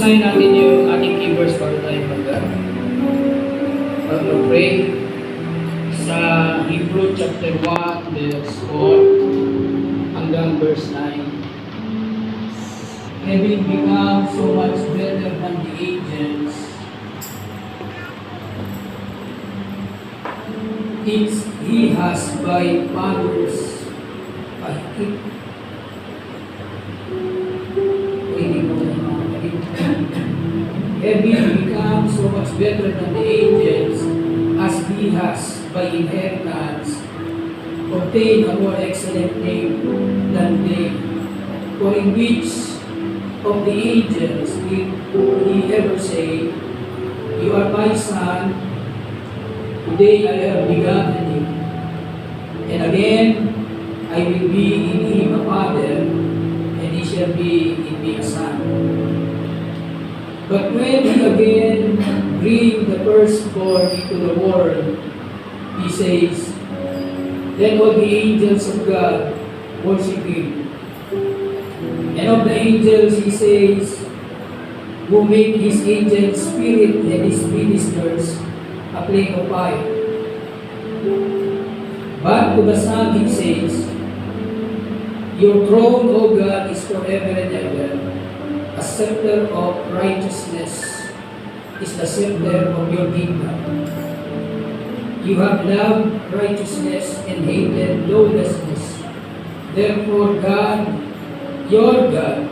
Basahin natin yung ating key verse para tayo mag-pray sa Hebrew chapter 1 verse 4 hanggang verse 9. Having become so much better than the angels, he has by powers having become so much better than the angels, as he has by inheritance obtained a more excellent name than they. For in which of the angels did he ever say, "You are my son, today I have begotten you"? And again, "I will be in him a father, and he shall be in me a son." But when he again bring the firstborn into the world, he says, "Then all the angels of God worship him." And of the angels he says, "Who make his angels spirit and his ministers a flame of fire." But to the Son he says, "Your throne, O God, is forever and ever. A scepter of righteousness is the scepter of your kingdom. You have loved righteousness and hated lawlessness. Therefore God, your God,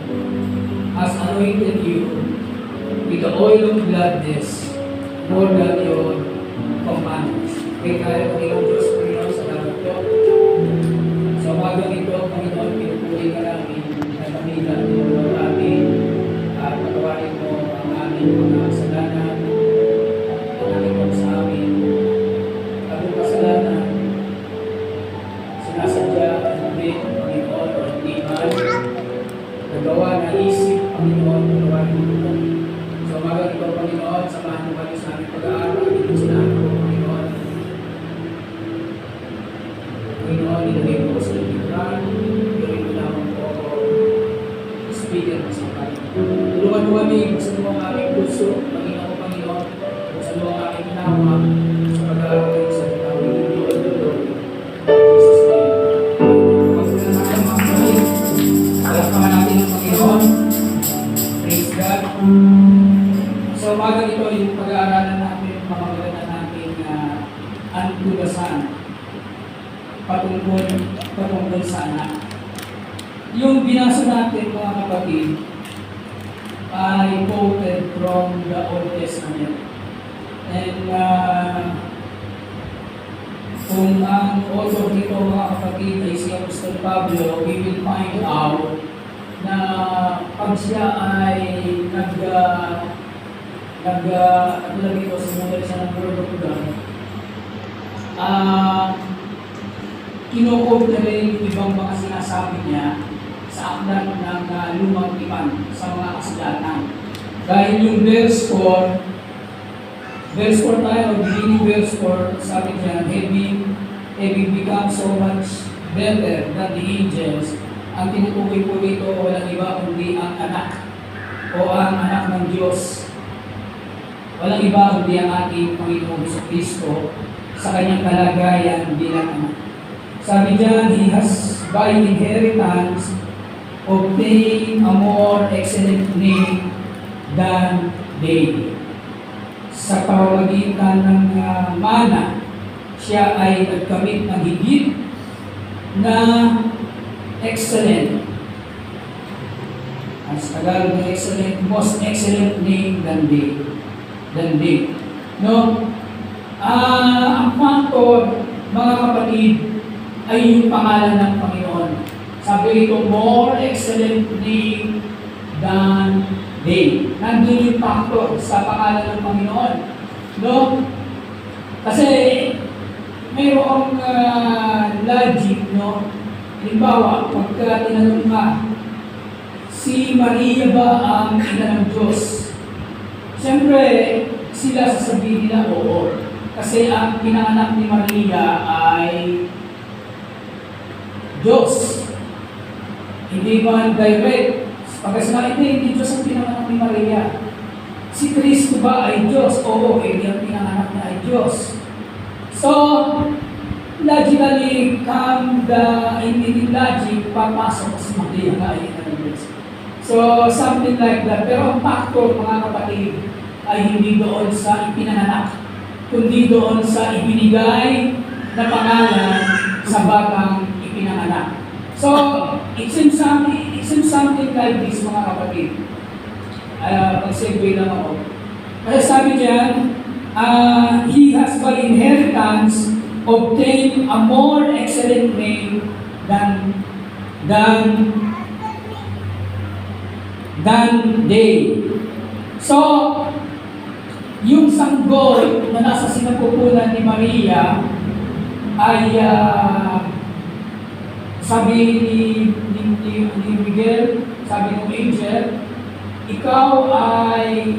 has anointed you with the oil of gladness more than your companions." Kaya tayo, Panginoon Diyos, Panginoon, salamat po. Sa umagang ito, Panginoon, pinupuli ka namin na kami na tinulungan namin at patawarin mo ang aming mga kasalanan, ang aming sa amin. panawa sa pag-aaral sa tawag ng Lord the Lord. Jesus name. Pagkunan natin mga kapatid. Palakpakan natin ang Panginoon. Praise God. Sa umaga ito, yung pag-aaralan natin, pamagalanan natin ang tugasan patungkol sa anak. Yung binasa natin mga kapatid ay quoted from the Old Testament. And kung ang author nito mga kapatid ay si Apostol Pablo, we will find out na pag siya ay simulan siya ng Word of God, kinukog na rin yung ibang mga sinasabi niya sa aklat ng lumang tipan sa mga kasulatan. Dahil yung verse 4 tayo, beginning verse 4, sabi niya, having become so much better than the angels, ang tinutukoy po dito walang iba kundi ang anak o ang anak ng Diyos. Walang iba kundi ang ating Panginoong Jesucristo sa kanyang kalagayan bilang anak. Sabi niya, he has by inheritance obtained a more excellent name than they. Sa pamamagitan ng mana, siya ay nagkamit ng higit na excellent. Ang Tagalog na excellent, most excellent name than they. No? Ang factor, mga kapatid, ay yung pangalan ng Panginoon. Sabi ito, more excellent name than they. Nandun yung factor sa pangalan ng Panginoon. No? Kasi mayroong logic, no? Halimbawa, pagka tinanong ka, si Maria ba ang ina ng Diyos? Siyempre, sila sasabihin nila, oo. Kasi ang pinanganak ni Maria ay Diyos. Hindi man direct. Pagkasama, hindi Diyos ang pinanganak ni Maria. Si Kristo ba ay Diyos? Oo, hindi ang pinanganak niya ay Diyos. So, logically, in logic, papasok si Maria na ay ina ng Diyos. So, something like that. Pero ang factor, mga kapatid, ay hindi doon sa ipinanganak, kundi doon sa ibinigay na pangalan sa batang ipinanganak. So, it seems something like this, mga kapatid. Mag-segue lang ako. Kasi sabi diyan, he has by inheritance obtained a more excellent name than they. So, yung sanggol na nasa sinapupunan ni Maria ay sabi ni Miguel, sabi ng angel, ikaw ay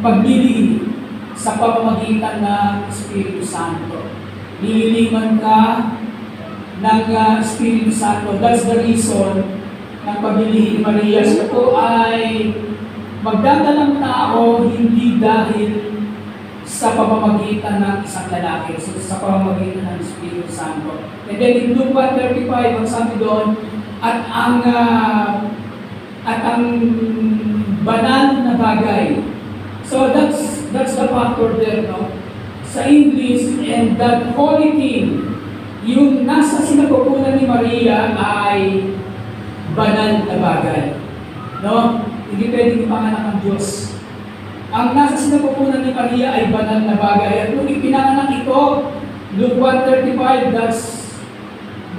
maglilingin sa pamamagitan ng Espiritu Santo. Nililiman ka ng Espiritu Santo. That's the reason ng paglilingin ni Maria. So ito ay magdadalang tao hindi dahil sa pamamagitan ng isang lalaki, so sa pamamagitan ng Espiritu Santo. And then in Luke 1:35, ang sabi doon, at ang banal na bagay. So that's the factor there, no? Sa English, and that holy thing, yung nasa sinapupunan ni Maria ay banal na bagay. No? Hindi pwedeng ipanganak ng Diyos. Ang nasa sinapupunan ni Maria ay banal na bagay. At kung ipinanganak ito, Luke 1:35,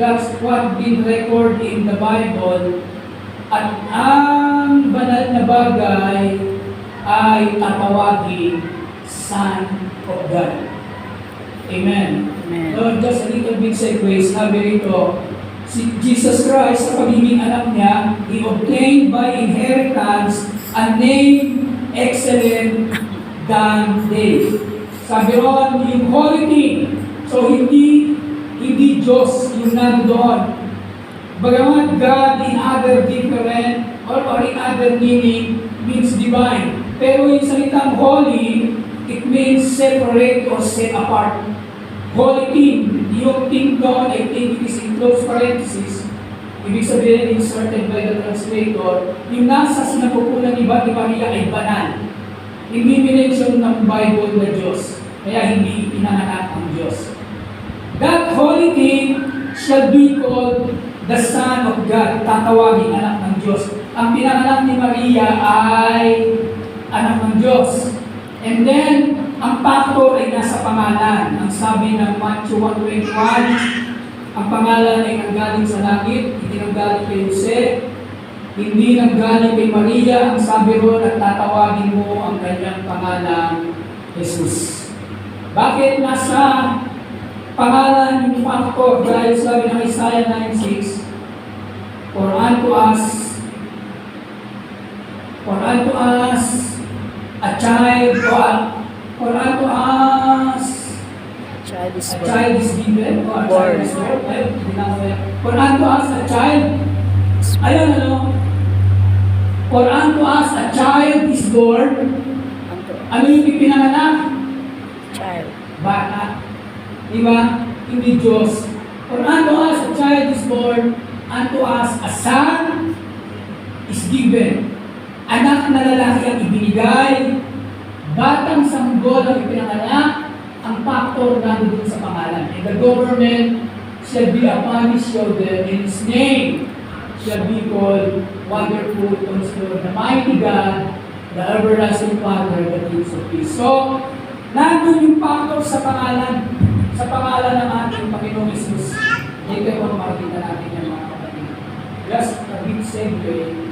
that's what been recorded in the Bible. At ang banal na bagay ay tatawagin Son of God. Amen. Lord, just a little bit segue, sabi rito, si Jesus Christ, sa pagiging anak niya, he obtained by inheritance a name excellent than they. Sabi ron, yung holy thing. So, hindi Diyos yung nandoon. Bagamat God in other different or in other meaning means divine. Pero yung salitang holy, it means separate or set apart. Holy thing, yung thing doon, I think it is in close parenthesis. Ibig sabihin, inserted by the translator, yung nasa sinapupunan ni Maria ay banal. Hindi minention ng Bible na Diyos, kaya hindi pinanganak ang Diyos. That holy thing shall be called the Son of God, tatawagin anak ng Diyos. Ang pinanganak ni Maria ay anak ng Diyos. And then, ang factor ay nasa pangalan. Ang sabi ng Matthew 1:21, ang pangalan ay nanggaling sa langit, hindi nanggaling kay Jose, hindi nanggaling kay Maria. Ang sabi ron at tatawagin mo ang kanyang pangalang Jesus. Bakit nasa pangalan yung factor? Dahil sabi ng Isaiah 9:6, For unto us a child, for unto us a child is given, or a child is born. For unto us a child, ayun for unto us a child is born. Ano yung ipinanganak? Child. Bata. Diba? Hindi Diyos. For unto us a child is born, unto us a son is given. Anak na lalaki ang ibinigay, batang sanggol ang ipinanganak, ang factor nandun sa pangalan. And the government shall be upon his shoulder, and his name shall be called Wonderful Counselor, the Mighty God, the Everlasting Father, the Prince of Peace. So, nandun yung factor sa pangalan ng ating Panginoong Jesus. Dito po makikita natin yung mga kapatid. Just a bit segue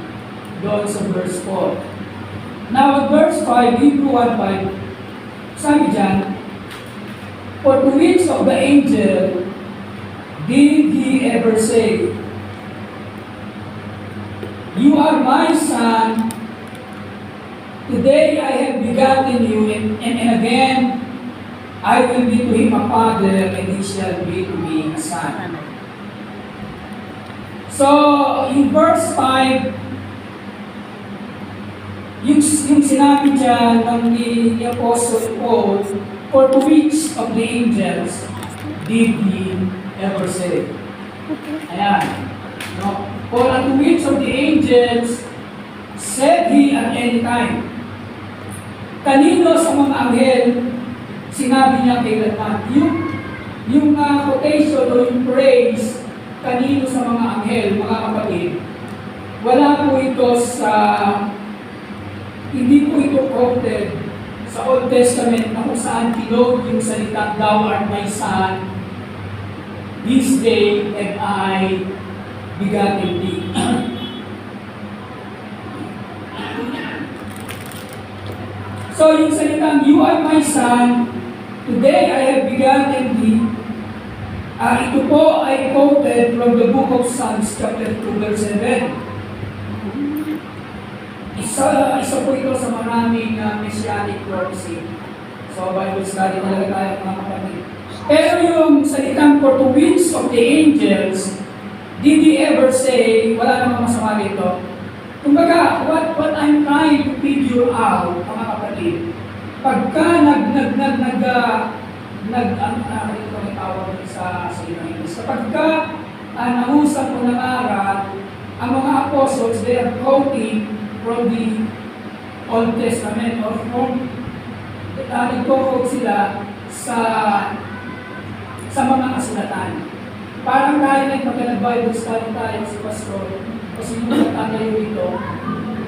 doon sa verse 4. Now, at verse 5, Hebrew 1:5, sabi dyan, For to which of the angel did he ever say, You are my son, today I have begotten you, and again, I will be to him a father, and he shall be to me a son. So, in verse 5, yung sinabi dyan ng ni Apostle Paul, For to which of the angels did he ever say? Ayan. No? For to which of the angels said he at any time? Kanino sa mga anghel sinabi niya kailanman? Yung quotation o yung praise kanino sa mga anghel, mga kapatid, wala po ito sa, hindi po ito quoted sa Old Testament na kung saan kinode yung salita, Thou art my son, this day have I begotten thee. So yung salitang, You are my son, today I have begotten thee, ito po ay quoted from the book of Psalms chapter 2 verse 7. Isa po ito sa maraming messianic prophecy. So, Bible study talaga tayo mga kapatid. Pero yung salitang for to which of the angels did he ever say, wala namang masama dito. Kumbaga, what I'm trying to figure out, mga kapatid, pagka kapagka nangusap o nangaral, ang mga apostles, they are quoting from the Old Testament or from nagko-quote sila sa mga kasulatan. Parang tayo nag-Bible study tayo si Pastor o sino nagtatayo ito,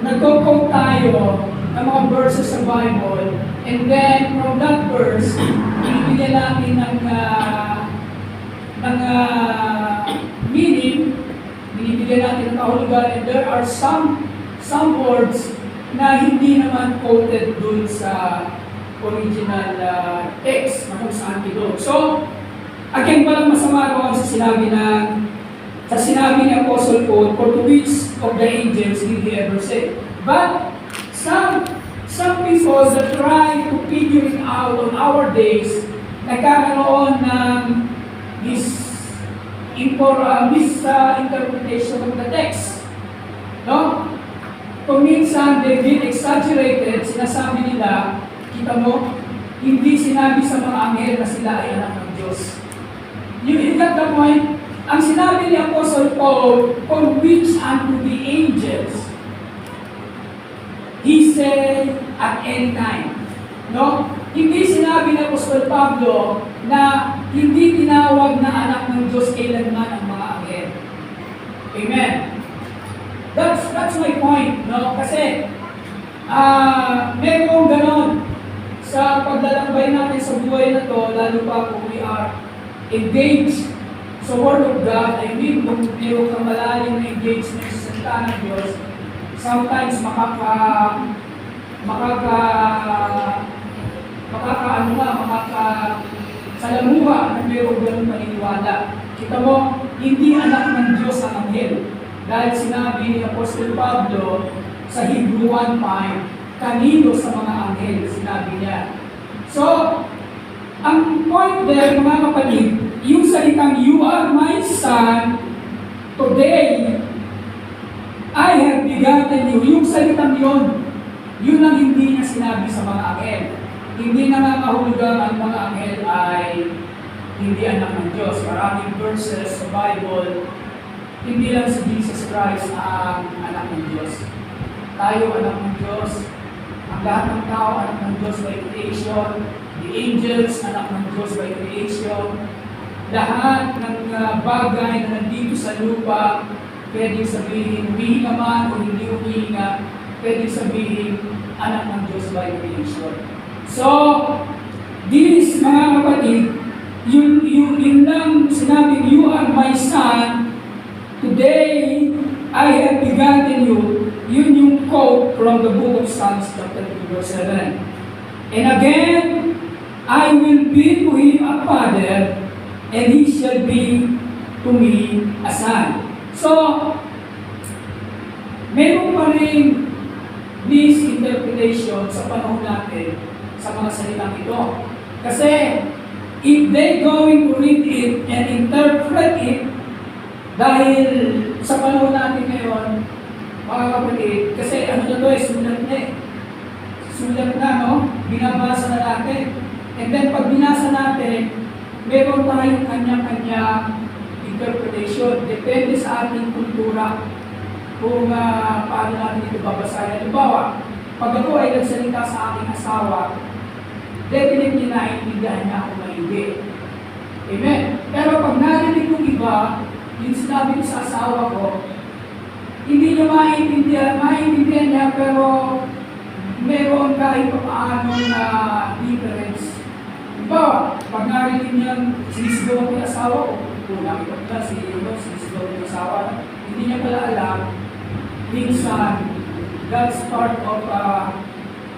nagko-quote tayo ng mga verses sa Bible, and then from that verse, binibigyan natin ng meaning, binibigyan natin ng kahulugan, and there are some words na hindi naman quoted dun sa original text na kung saan ito. So, again, walang masama doon sa sinabi ni Apostle Paul, for to which of the angels did he ever say? But some people that try to figure it out on our days, nagkakaroon ng misinterpretation of the text. No? Kung minsan, they've been exaggerated, sinasabi nila, kita mo, hindi sinabi sa mga anghel na sila ay anak ng Diyos. You got the point? Ang sinabi ni Apostle Paul, for which unto the angels, he said at any time. No? Hindi sinabi ni Apostol Pablo na hindi tinawag na anak ng Diyos kailanman ang mga anghel. Amen. That's my point, no? Kasi merong ganon sa paglalakbay natin sa buhay na to, lalo pa kung we are engaged sa Word of God. I mean, kung meron kang malalim na engagement sa salita ng Diyos, sometimes salamuha na mayroong ganun paniniwala. Kita mo, hindi anak ng Diyos ang anghel. Dahil sinabi ni Apostol Pablo sa Hebrew 1:5, kanino sa mga anghel, sinabi niya. So, ang point there, mga kapatid, yung salitang, you are my son, today, I have begotten you. Yung salitang yun ang hindi niya sinabi sa mga anghel. Hindi nangangahulugan ang mga anghel ay hindi anak ng Diyos. Maraming verses sa Bible, hindi lang si Jesus Christ ang anak ng Diyos. Tayo anak ng Diyos. Ang lahat ng tao anak ng Diyos by creation. The angels anak ng Diyos by creation. Lahat ng bagay na nandito sa lupa, pwedeng sabihin, humihinga man o hindi humihinga, pwedeng sabihin, anak ng Diyos by creation. So, this, mga kapatid, yun lang sinabing, you are my son, today I have begotten you. Yun yung quote from the book of Psalms chapter 2 verse 7. And again, I will be to him a father, and he shall be to me a son. So, meron pa rin misinterpretation sa panahon natin sa mga salitang ito. Kasi, if they going to read it and interpret it, dahil sa panahon natin ngayon, mga kapatid, kasi ano na to sulat na Sulat na, no? Binabasa na natin. And then, pag binasa natin, meron tayong kanya-kanya interpretation. Depende sa ating kultura kung paano natin ito babasahin. Halimbawa, pag ako ay nagsalita sa aking asawa, definitely naiintindihan niya ako maigi. Amen. Pero pag narinig kong iba, yung sinabi ko sa asawa ko, hindi niya maintindihan niya, pero meron kahit paano na difference. Halimbawa, pag narinig niya, sinisigaw ko yung asawa ko, kung nakita ko na, sinisigaw ko yung asawa, hindi niya pala alam, minsan, that's part of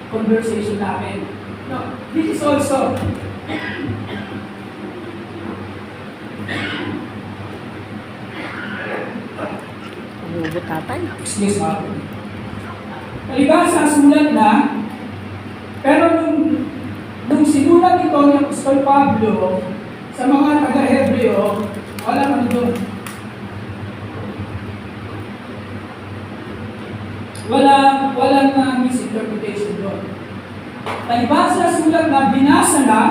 conversation namin. No, this is also Bubutatan. excuse me. Palibhasa, sulat na, pero nung sinulat ito ni Apostol Pablo sa mga taga-Hebreo, walang doon. Walang misinterpretation doon. Palibhasa, sulat na binasa na,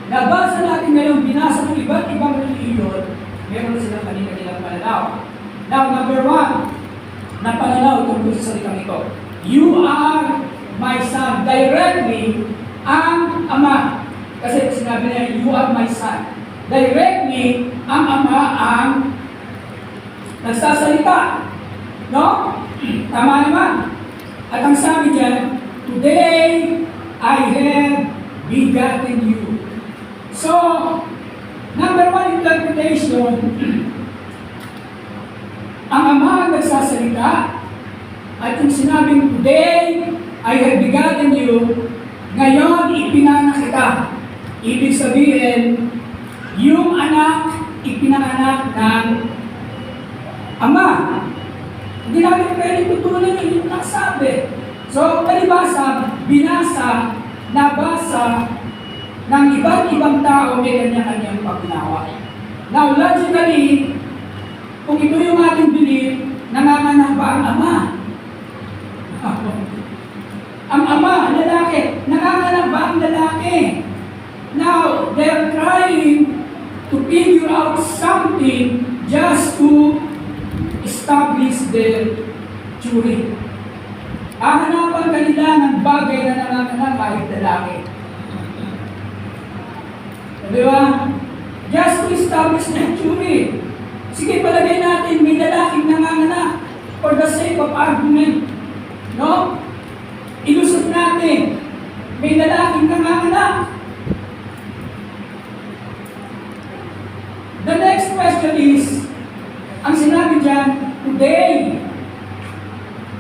nabasa natin ngayon, binasa ng iba't ibang reliyon, meron silang kanilang pananaw. Now, number 1, na pananaw tungkol sa salitang ito. You are my son. Directly, ang ama. Kasi sinabi niya, you are my son. Directly, ang ama ang nagsasalita. No? Tama naman. At ang sabi niya, today, I have begotten you. So, number 1 interpretation, ang ama ang nagsasalita, at yung sinabing, today, I have begotten you, ngayon, ipinanak kita. Ibig sabihin, yung anak, ipinanganak ng ama. Hindi namin pwede tutunan yung nakasabi. So, palibhasa, binasa, nabasa, ng iba't ibang tao may kanya-kanyang pagnawa. Now, logically, kung ito yung ating belief, nanganganak ba ang ama? Ang ama, ang lalaki, nanganganak ba ang lalaki? something just to establish their jury. Hahanapan kanila ng bagay na nanganganak kahit lalaki. Di ba? Just to establish their jury. Sige, palagay natin may lalaking nanganganak for the sake of argument. No? Ilusot natin, may lalaking nanganganak. The next question is, ang sinabi dyan,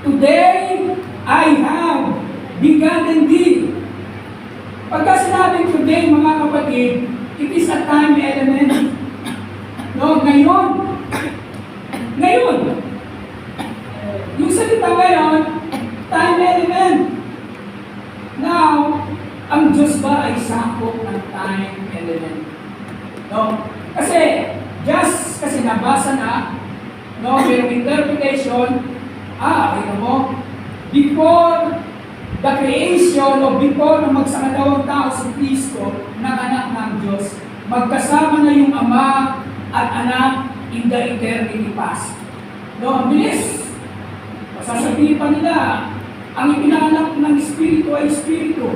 Today, I have begotten thee. Pagka sinabing today, mga kapatid, it is a time element. No, ngayon. Yung salita ngayon, time element. Now, ang Diyos ba ay sakop ng time element? No? Kasi nabasa na, no, yung interpretation, ito mo, before the creation o before na magsakalawang tao si Kristo, ng anak ng Diyos, magkasama na yung Ama at Anak in the eternity past. No, ang bilis. Sasabihin pa nila, ang ipinanganak ng Espiritu ay Espiritu.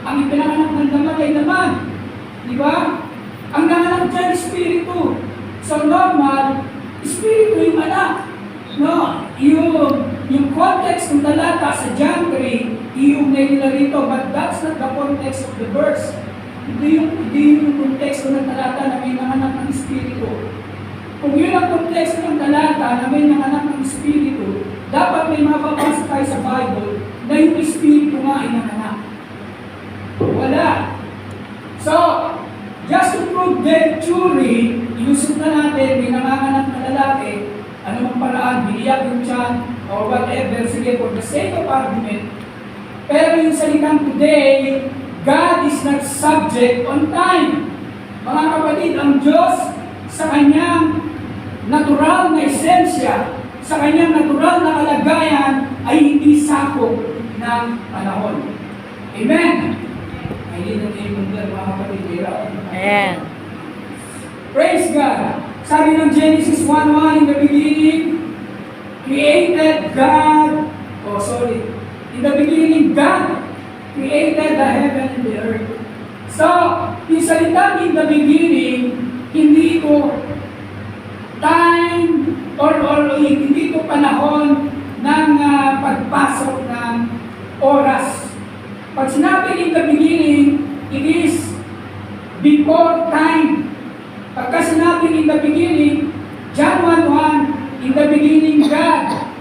Ang ipinanganak ng laman ay laman. Di ba? Ang nanganak dyan, Espiritu. So normal, Espiritu yung anak. No, yung context ng talata sa John 3, iugnay nila rito, but that's not the context of the verse. Hindi yung konteksto ng talata na may nanganak ng Espiritu. Kung yun ang konteksto ng talata na may nanganak ng Espiritu, dapat may mapapasa tayo sa Bible na yung Espiritu nga ay nanganak. Wala. So, just to prove their theory, ilusot na natin, may nanganganak na lalaki, anumang paraan, biniyak yung tiyan, or whatever, sige, for the sake of argument. Pero yung salitang today, God is not subject on time. Mga kapatid, ang Diyos sa kanyang natural na esensya, sa kanyang natural na kalagayan, ay hindi sakop ng panahon. Amen? Ay, hindi natin yung mga kapatid, Amen. Praise God! Sabi ng Genesis 1:1, in the beginning, created God, in the beginning, God created the heaven and the earth. So, yung salitang in the beginning, hindi ito time or hindi ito panahon ng pagpasok ng oras. Pag sinabi in the beginning, it is before time. Pagka sinabi in the beginning, John 1:1, in the beginning God,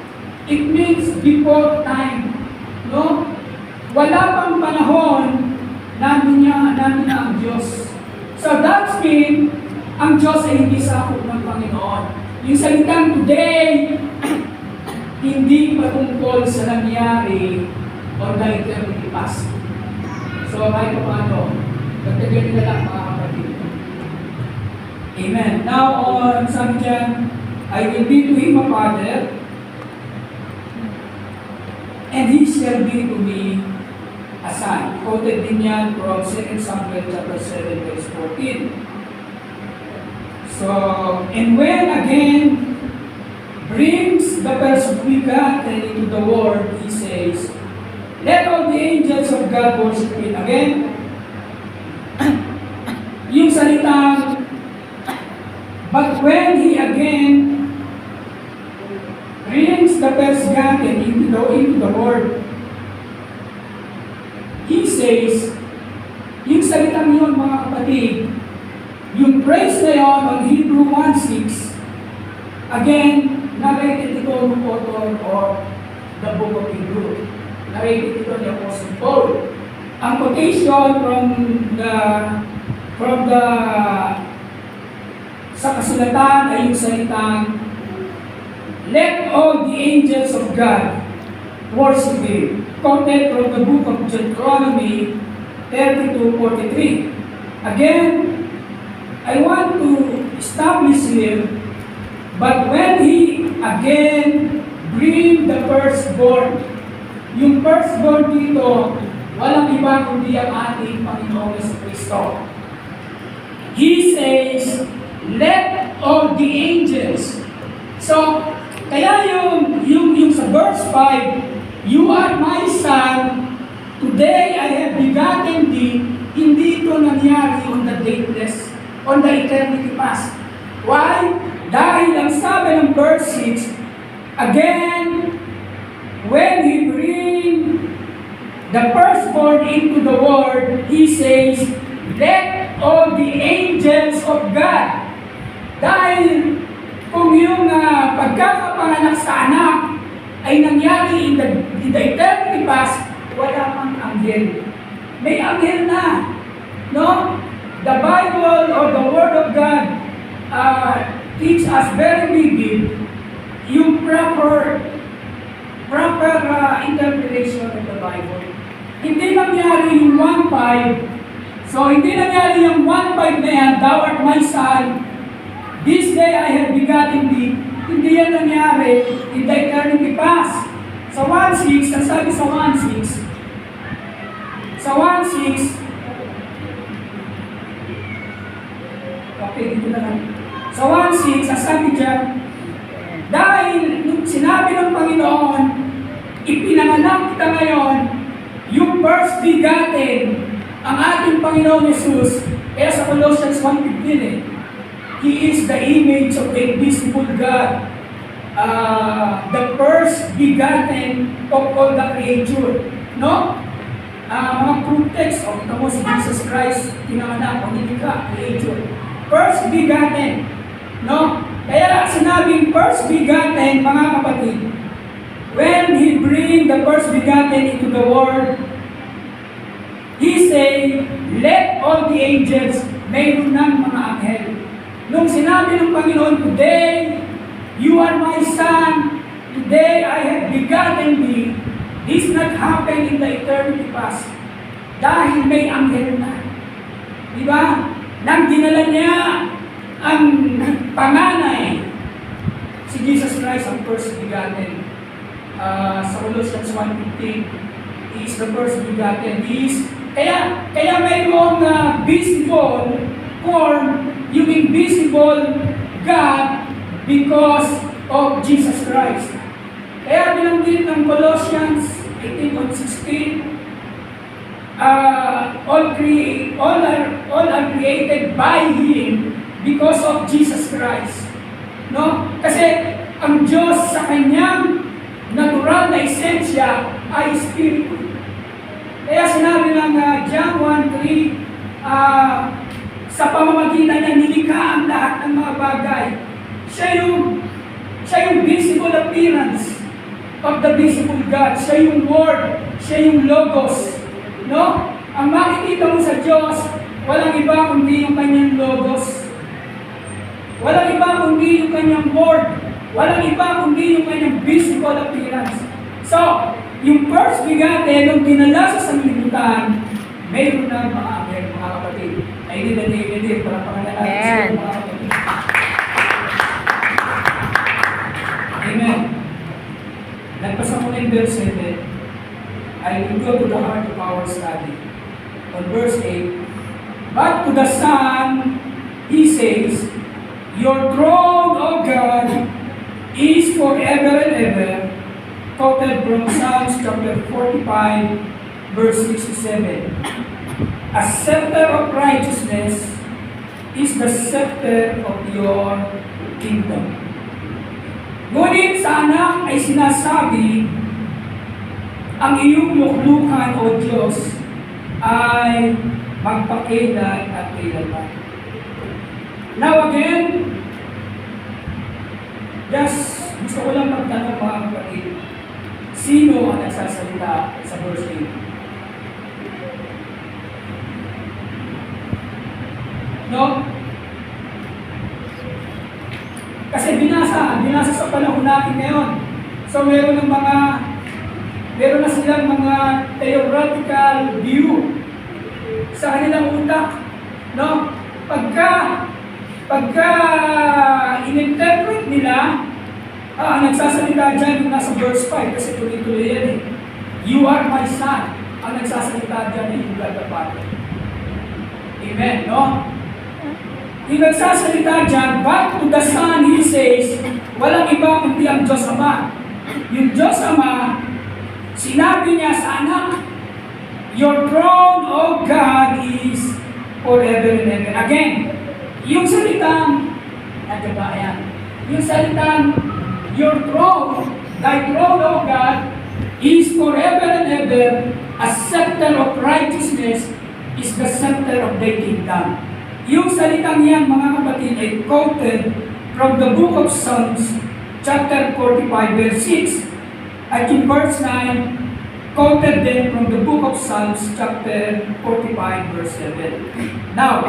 it means before time. No? Wala pang panahon, nandun na ang Diyos. So that's mean, ang Diyos ay hindi sakop ng Panginoon. Yung salitang today, hindi patungkol sa nangyari or the eternity past. So kahit paano, pagtagyan nila lang mga kapatid. Amen. Now, sabi dyan, I will be to him a father, and he shall be to me a son. Quoted din yan from 2 Samuel chapter 7, verse 14. So, and when again brings the first begotten into the world, he says, let all the angels of God worship him. Again, yung salitang but when he again brings the first begotten into the world, he says, yung salitang yun mga kapatid, yung praise na yun on Hebrew 1:6, again, narrated ito ng author of the book of Hebrew. Narrated ito ni Apostle Paul. Ang quotation sa kasulatan ay yung salitang, let all the angels of God worship him. Quoted from the book of Deuteronomy 32:43. Again, I want to establish here, but when he again bring the firstborn, yung firstborn dito, walang iba kundi ang ating Panginoong Kristo. He says, let all the angels. So, kaya yung sa verse 5, you are my son, today I have begotten thee, hindi ito nangyari on the dateless, on the eternity past. Why? Dahil ang sabi ng verse 6, again, when he bring the firstborn into the world, he says, let all the angels of God. Dahil kung yung pagkakapanganak sa anak ay nangyari in the eternity past, wala pang anghel. May anghel na. No? The Bible or the Word of God teach us very vivid yung proper interpretation of the Bible. Hindi nangyari yung 1:5. So, hindi nangyari yung 1:5 na yan, thou art my son, this day I have begotten thee. Hindi yan nangyari in the eternity past. Sa 1:6, ang sabi sa 1:6, okay, dito na lang. Sa 1:6, ang sabi dyan, dahil nung sinabi ng Panginoon, ipinanganak kita ngayon, yung first begotten, ang ating Panginoon Jesus, kaya sa Colossians 1:15 He is the image of the invisible God, the first begotten of all the creature. No? Mga proof text, ito mo si Jesus Christ, pinanganak o nilikha, creature. First begotten. No? Kaya sinabing first begotten, mga kapatid, when He bring the first begotten into the world, He say, let all the angels, mayroon ng mga anghel. Nung sinabi ng Panginoon, today, you are my son, today I have begotten thee, this not happen in the eternity past. Dahil may anghel na. Diba? Nang dinala niya ang panganay, si Jesus Christ ang first begotten. Sa Colossians 1:15, He is the first begotten. Kaya mayroong visible form, yung invisible God because of Jesus Christ. Kaya binanggit ng Colossians 18:16, all are created by Him because of Jesus Christ. No? Kasi ang Diyos sa kanyang natural na esensya ay Espiritu. Kaya sinabi ng John 1:3, sa pamamagitan niya nilikha ang lahat ng mga bagay. Siya yung visible appearance of the visible God. Siya yung Word, siya yung Logos. No? Ang makikita mo sa Diyos, walang iba kundi yung kanyang Logos. Walang iba kundi yung kanyang Word. Walang iba kundi yung kanyang visible appearance. So, yung first begotten, nung dinala sa sanglibutan, mayroon na mga anghel, mga kapatid. Ay, hindi, para pangalaan mga kapatid. Amen. Nagpasa ko na yung verse 7. I will go to the heart of our study. On verse 8, but to the Son, He says, your throne, O God, is forever and ever. Quoted from Psalms chapter 45, verse 67. A scepter of righteousness is the scepter of your kingdom. Ngunit sa anak ay sinasabi, ang iyong luklukan, O Diyos, ay magpakailan at kailanman. Now again, just gusto ko lang magtanong mga kapatid, sino ang nagsasalita sa verse 8? No? Kasi binasa sa panahon natin ngayon. So meron na silang mga theoretical view sa kanilang utak. No? Pagka in-interpret nila, ang nagsasalita dyan yung nasa verse 5 kasi tuloy-tuloy yan eh. You are my son. Ang nagsasalita dyan ay yung God the Father. Amen, no? Yung nagsasalita dyan, but to the Son, He says, walang iba kundi ang Diyos Ama. Yung Diyos Ama, sinabi niya sa anak, your throne, O God, is forever and ever. Again, yung salitang, nandiyan ba yan? Yung salitang, your throne, thy throne, O God, is forever and ever. A scepter of righteousness is the scepter of thy kingdom. Yung salitang yan, mga kapatid, ay quoted from the book of Psalms, chapter 45, verse 6. At yung verse 9, quoted then from the book of Psalms, chapter 45, verse 7. Now,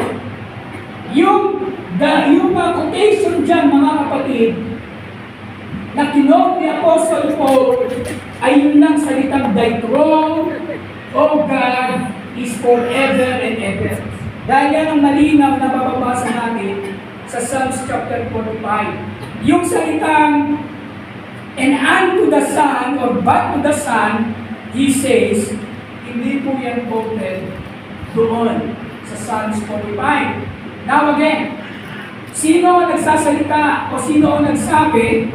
yung quotation dyan, mga kapatid, na kinote ni Apostle Paul, ay yun lang salitang, thy throne, O God, is forever and ever. Dahil yan ang malinaw na mababasa natin sa Psalms chapter 45. Yung salitang, and unto the Son, or but to the Son, He says, hindi po yan quoted doon sa Psalms 45. Now again, sino ang nagsasalita o sino ang nagsabi,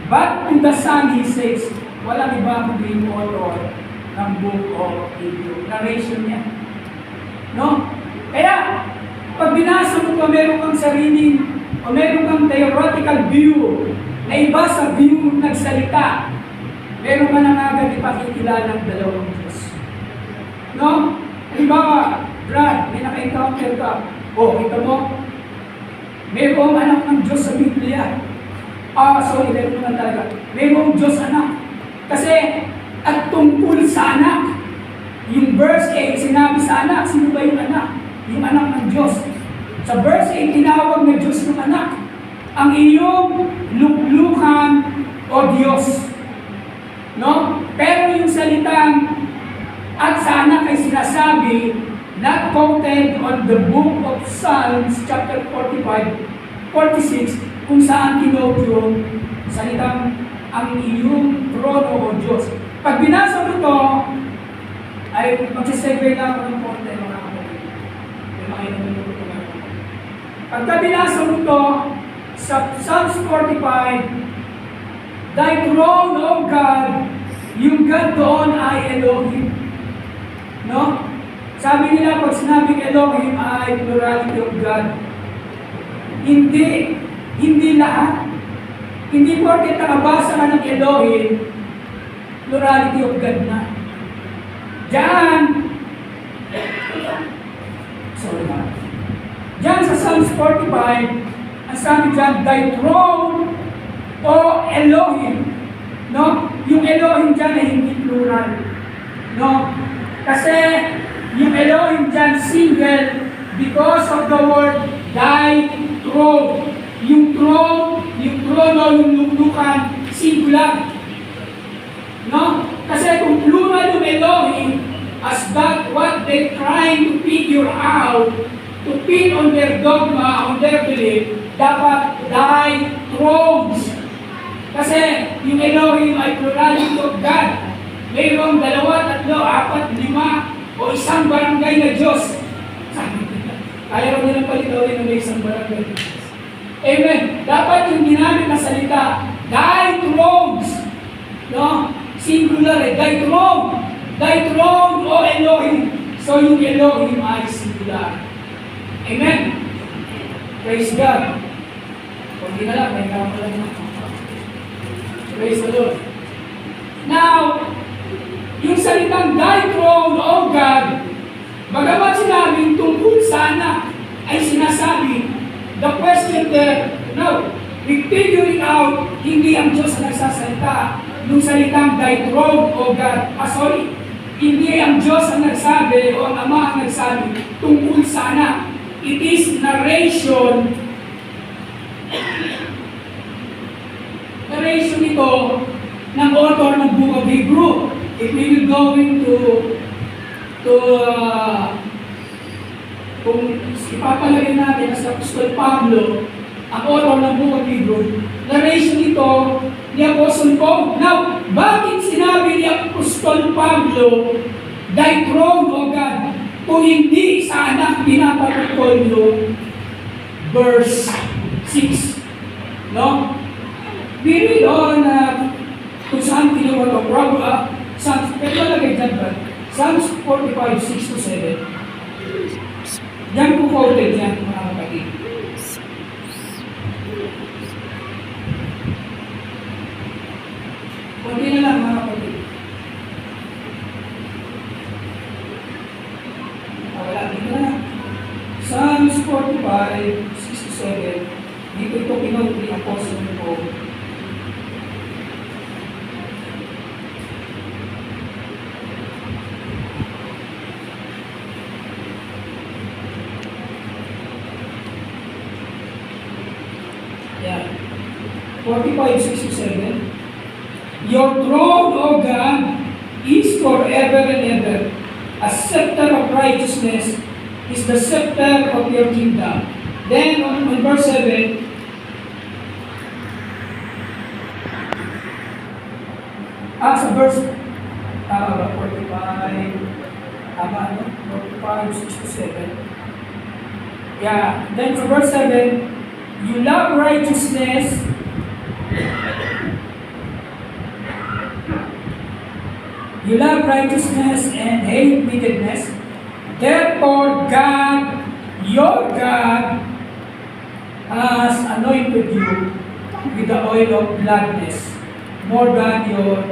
but to the Son, He says, walang iba kundi yung author ng book of Hebrew. Narration niya. No? Kaya, pag binasa mo ito, meron kang sariling o meron kang theoretical view na iba sa view ng nagsalita, meron ka nang agad ipakikilala ng dalawang Diyos. No? Halimbawa, Brad, may naka-encounter ka. Kita mo? Mayroong anak ng Diyos sa Biblia. Meron naman talaga. Mayroong Diyos anak. Kasi, at tungkol sa anak, yung verse 8, sinabi sa anak, sino ba yung anak? Yung anak ng Diyos. Sa verse 8, tinawag na Diyos ng anak. Ang iyong luklukan o Diyos. No? Pero yung salitang at sa anak ay sinasabi, not quoted on the book of Psalms, chapter 45, 46, kung saan kinote yung salitang ang iyong trono o Diyos. Pag binasa mo ito, ay magsisegue lang ako ng konti, mga kapatid. Pagka binasa mo ito, sa Psalms 45, thy throne, O God, yung God doon ay Elohim. No? Sabi nila, pag sinabing Elohim ay plurality of God. Hindi lahat. Hindi porket nakabasa ka ng Elohim, plurality of God na. Diyan sa Psalms 45, ang sabi diyan, thy throne, O Elohim. No? Yung Elohim diyan ay hindi plural. No? Kasi yung Elohim diyan single because of the word thy throne. Yung trono, yung luklukan, singular. No? Kasi kung plural yung Elohim, as that what they trying to figure out, to pin on their dogma, on their belief, dapat thy thrones. Kasi yung Elohim ay plurality of God. Mayroong 2, 3, 4, 5, o isang barangay na Diyos. Kaya rin nilang palitawin na may isang barangay na Diyos. Amen. Dapat yung ginamit na salita, thy thrones. No? Singular thy throne. Thy throne, O Elohim. So yung Elohim ay singular. Amen. Praise God. Kung di na lang, may kamalan na. Praise the Lord. Now, yung salitang thy throne, O God, bagamat sinabing tungkol sa anak, ay sinasabi, the question there, no, we figure it out, hindi ang Diyos na nagsasalita, yung salitang thy throne, O God, hindi ang Diyos ang nagsabi o ang Ama ang nagsabi tungkol sa anak. It is narration ito ng author ng Book of Hebrew. If we will go into kung ipapalagay natin sa Apostol Pablo, ang author ng Book of Hebrew, narration ito ni Apostle Paul. Now, bakit sinabi ni Apostol Pablo, thy throne, O God, kung hindi sa anak pinapatutol yung verse 6. No? We read on kung saan kinuha ito. Psalms, pero malagay dyan ba? Psalms 45, 6 to 7. Yan po quoted yan, mga kapatid. Kunti na lang, mga kapatid. Wala, dito na lang. Psalms 45, 6 to 7. Dito ito pinag ni Apostle Paul. Yeah. 45, 6 to 7. Your throne, O God, is forever and ever. A scepter of righteousness is the scepter of your kingdom. Then on verse 7, sa verse 45, 6 to 7. Yeah, then for verse 7, you love righteousness. You love righteousness and hate wickedness. Therefore, God, your God, has anointed you with the oil of gladness more than your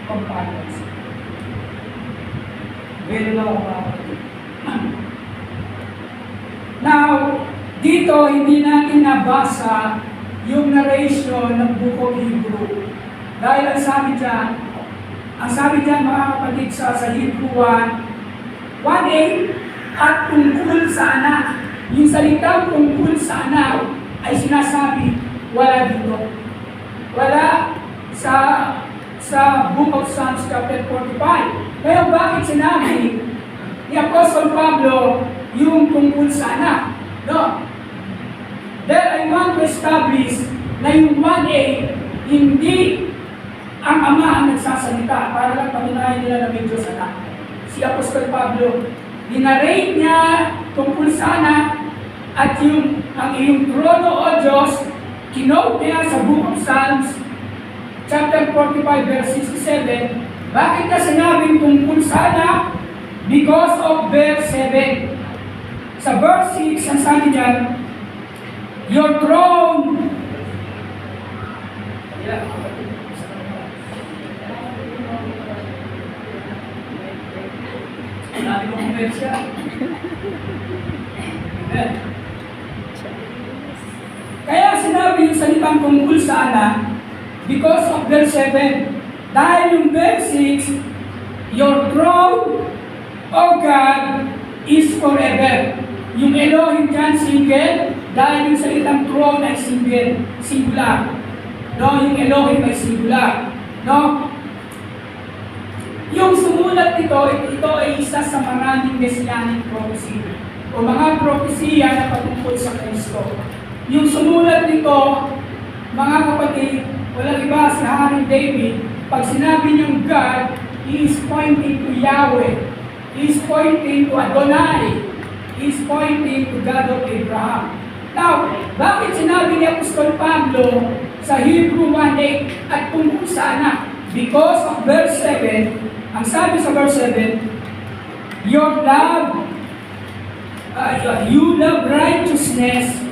companions. Very low. Now, dito hindi natin nabasa yung narration ng Book of Hebrew. Dahil ang sabi dyan mga kapatid sa Hebrew 1:8, at tungkol sa anak. Yung salitang tungkol sa anak ay sinasabi, wala dito. Wala sa Book of Psalms chapter 45. Kaya bakit sinabi ni Apostle Pablo yung tungkol sa anak? No. There I want to establish na yung 1:8 hindi ang ama ang nagsasalita para lang patunayan nila na may Diyos anak. Si Apostol Pablo, dinarate niya tungkol sa anak at ang iyong trono o Diyos, kinote niya sa Book of Psalms, chapter 45, verse 67. Bakit ka sinabing tungkol sa anak? Because of verse 7. Sa verse 6, ang sabi niyan, your throne, Sabi ko kung siya. Kaya sinabi yung salitang tungkol sa anak because of verse 7. Dahil yung verse 6, your throne, O God, is forever. Yung Elohim dyan, single, dahil yung salitang throne ay singular. No, yung Elohim ay singular. No? Yung sumulat nito, ito ay isa sa maraming messianic prophecy o mga propesiya na patungkol sa Kristo. Yung sumulat nito, mga kapatid, walang iba si Haring David, pag sinabi niyang God, he is pointing to Yahweh, he is pointing to Adonai, he is pointing to God of Abraham. Now, bakit sinabi ni Apostol Pablo sa Hebrew 1:8 at tungkol sa anak? Because of verse 7, ang sabi sa verse 7, you love righteousness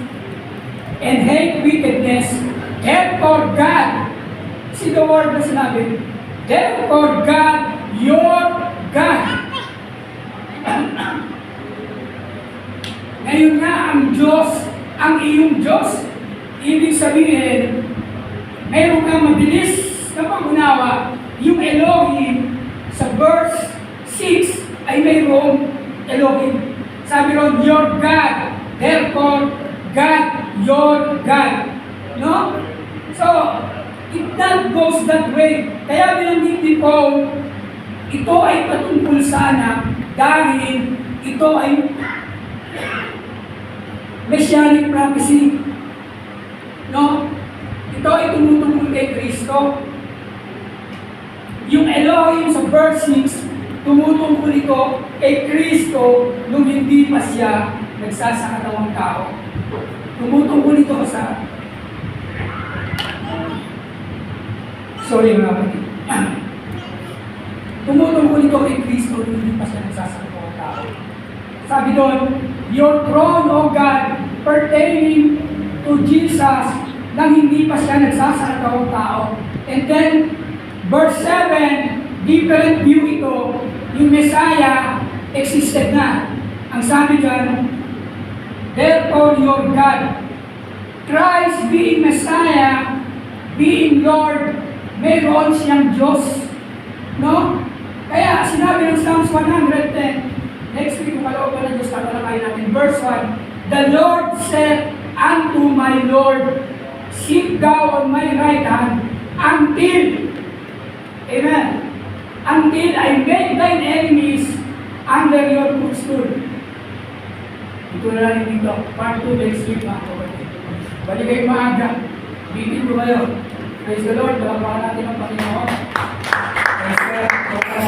and hate wickedness. Therefore God, see the word na sinabi, therefore God, your God. Ngayon nga ang Diyos, ang iyong Diyos, ibig sabihin, mayroon kang mabilis na pag-unawa, yung Elohim, sa verse 6 ay mayroong Elohim. Sabi ron, your God. Therefore, God, your God. No? So, it not goes that way. Kaya binanggit ni Paul, ito ay patungkol sa anak dahil ito ay messianic prophecy. No? Ito ay tumutungkol kay Kristo. Yung Elohim sa verse 6, tumutungkol ito kay Kristo nung hindi pa siya nagsasakatawang tao. Tumutungkol ito sa... Sorry mga kapatid. Tumutungkol ito kay Kristo, hindi pa siya nagsasakatawang tao. Sabi doon, your throne, O God, pertaining to Jesus, nang hindi pa siya nagsasakatawang tao. And then, verse 7, different view ito, yung Messiah existed na. Ang sabi dyan, therefore your God, Christ being Messiah, being Lord, mayroon siyang Diyos. No? Kaya sinabi ng Psalms 110, next week kung kalooban ng Diyos, tatalakayin natin, verse 1, the Lord said unto my Lord, sit thou on my right hand, until, amen, until I make thine enemies under your footstool. Ito na lang dito. Part 2 next week mga kapatid. Balik kayo maaga. Bitin ko kayo. Praise the Lord. Dalawa natin ang Panginoon. Praise God.